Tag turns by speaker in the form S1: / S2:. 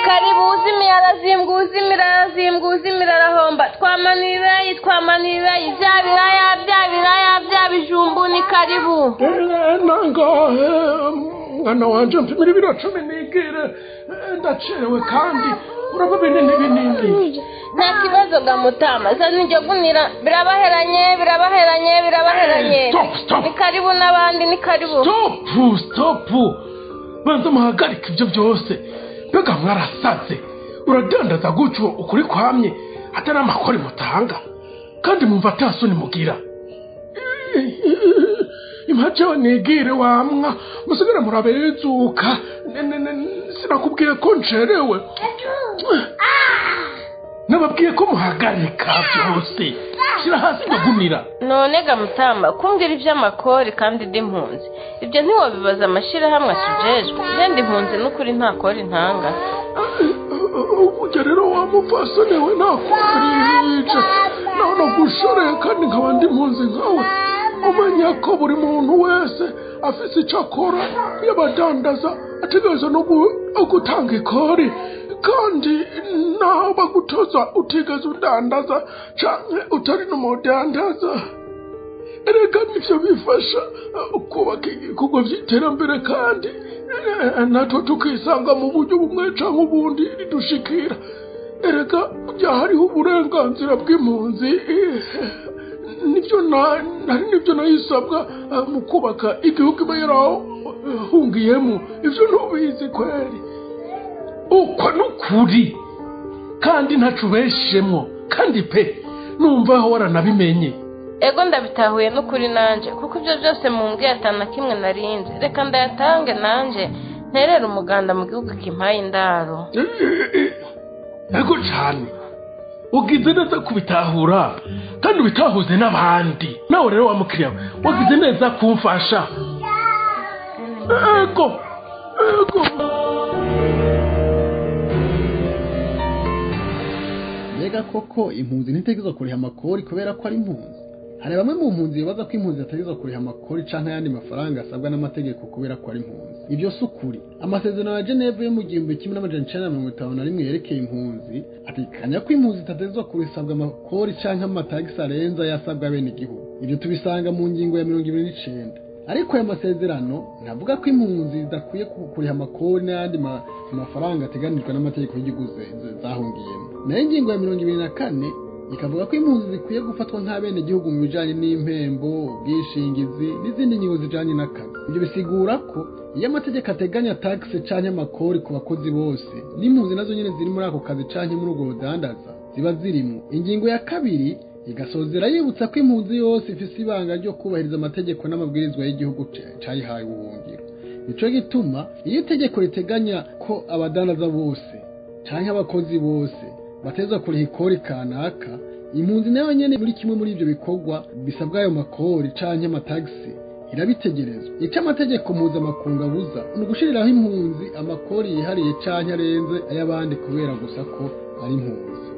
S1: karibu uzimira arazimbwa uzimira arahomba twamanira bya bijumbu ni karibu
S2: nangahe mwana wanje mpimira ibiro 10 nigire ndacerewe kandi uraba binini
S1: nta kibazo gamutama zana njye gunira birabaheranye
S2: Stop.
S1: ni karibu n'abandi ni karibu
S2: Stop banza muhagarika ibyo byose mbega mwarasaze uradandaza gutyo ukuri kwamye atari amakori mutanga kandi mumva atasoni mugira impajewe nigire wamwa musigara murabezuka sinakubwiye ko ncerewe nababwiye ko muhagarika byose shira hasi ndagunira
S1: none gamutama kumbwira iby'amakori kandi ndi impunzi ibyo ntiwabibaza amashirahamwe atujejwe ndi impunzi n'ukuri nta kori ntanga
S2: ujya rero wamupfasane we nakurije naho gushoreye kandi nkaba ndi impunzi nkawe umenya ko buri muntu wese afise icyo akora yabadandaza ategereza no gutanga ikori kandi naho bagutoza utigeze udandaza canke utari n'umudandaza erega nivyo bifasha kubaka ibikorwa vy'iterambere kandi natwe tukisanga mu buryo bumwe canke ubundi ridushikira erega burya hariho uburenganzira bw'impunzi nivyo nayisabwa mu kubaka igihugu iba yarahungiyemo ivyo ntubizi kweri uko nukuri kandi ntacubeshemwo kandi pe numva aho waranabimenye
S1: ego ndabitahuye n'ukuri nanje kuko ibyo byose mumbwiye atana kimwe narinze reka ndayatange nanje nterera umuganda mu gihugu kimpaye indaro
S2: ego cane ugize neza kubitahura kandi ubitahuze n'abandi nawe rero wamukiriya wagize neza kumfasha ego
S3: mbega koko impunzi ntitegerezwa kuriha amakori kubera ko ari impunzi hari bamwe mu mpunzi bibaza ko impunzi zitategezwa kuriha amakori canke ayandi mafaranga asabwa n'amategeko kubera ko ari impunzi ibyo si ukuri amasezerano ya Geneve yo mu 1951 yerekeye impunzi atekanya ko impunzi zitategezwa kurisabwa amakori canke amatagisi arenza yasabwa bene igihugu ibyo tubisanga mu ngingo ya 29 ariko aya masezerano ntavuga ko impunzi zidakwiye kuriha amakori n'ayandi mafaranga ateganijwe n'amategeko y'igihugu zahungiyemo nayo ingingo ya 24 ikavuga ko impunzi zikwiye gufatwa nk'abene igihugu mu bijanye n'impembo ubwishingizi n'izindi nyungu zijanye n'akazi ibyo bisigura ko iyo amategeko ateganya taxe canke amakori ku bakozi bose n'impunzi nazo nyene ziri muri ako kazi canke muri ubwo budandaza ziba zirimo ingingo ya 2 igasozera yibutsa ko impunzi yose ifise ibanga ryo kubahiriza amategeko n'amabwirizwa y'igihugu cayihaye ubuhungiro nico gituma iyo itegeko riteganya ko abadandaza bose canke abakozi bose bateza kuriha ikori kanaka impunzi nayo nyene muri kimwe muri ivyo bikorwa bisabwa ayo makori canke amatagisi irabitegerezwa ico amategeko mpuzamakungu abuza ni ugushiriraho impunzi amakori yihariye canke arenze ay'abandi kubera gusa ko ari impunzi